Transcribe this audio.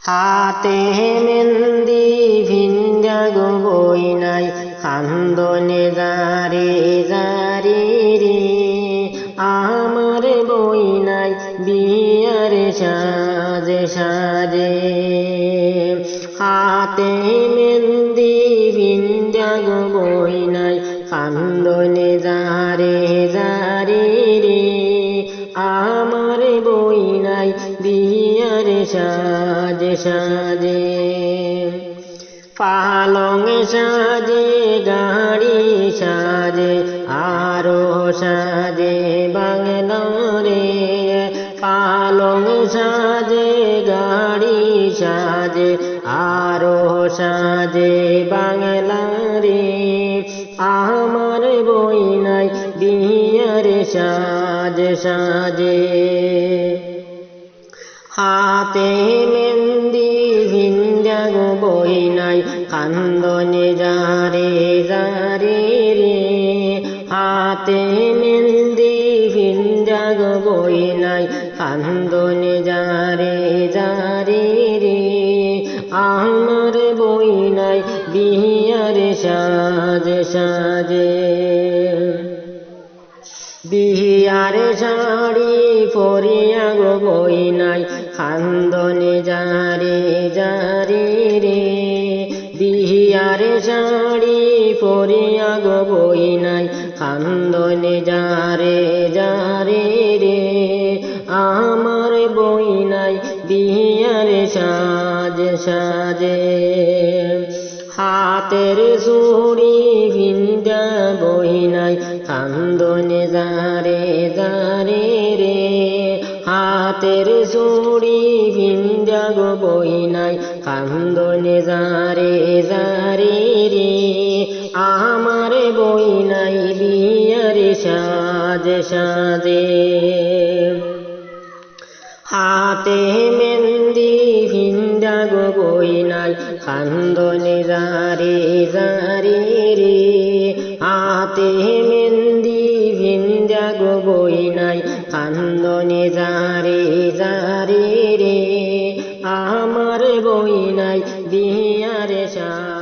হাতে মেহেন্দি ভিন্দা গো বই নাই কান্দনে জারে জারি রে আমার বই নাই বিয়ার সাজে সাজে হাতে মেহেন্দি ভিন্দা গো বই নাই কান্দনে জারে জারি রে আমার বই নাই বিয়ার সাজে সাজে পালং সাজে গাড়ি সাজে আরো সাজে বাংলা রে পালং সাজে গাড়ি সাজে আরো সাজে বাংলা রে আমার বই নাই বিয়ার সাজে সাজে হাতে মেহেন্দি ভিন্দা গো বই নাই কান্দনে জারে জারে রে হাতে মেহেন্দি ভিন্দা গো বই নাই কান্দনে জারে জারে রে আমার বই নাই বিয়ার সাজে সাজে বিয়ার শাড়ি পরিয়া গো বই নাই কান্দনে জারে জারে রে বিয়ার শাড়ি পরিয়া গো বই নাই কান্দনে জারে জারে রে আমার বই নাই বিয়ার সাজে সাজে হাতের চুড়ি ভিন্দা বই নাই কান্দনে জারে জারে রে হাতের চুড়ি ভিন্দা গো বই নাই কান্দনে জারে জারে রে আমার বই নাই বিয়ার সাজে সাজে হাতে মেহেন্দি ভিন্দা গো বই নাই কান্দনে জারে জারে রে হাতে মেহেন্দি ভিন্দা গো বই নাই কান্দনে জারে জারে রে আমার বই নাই বিয়ার সাজে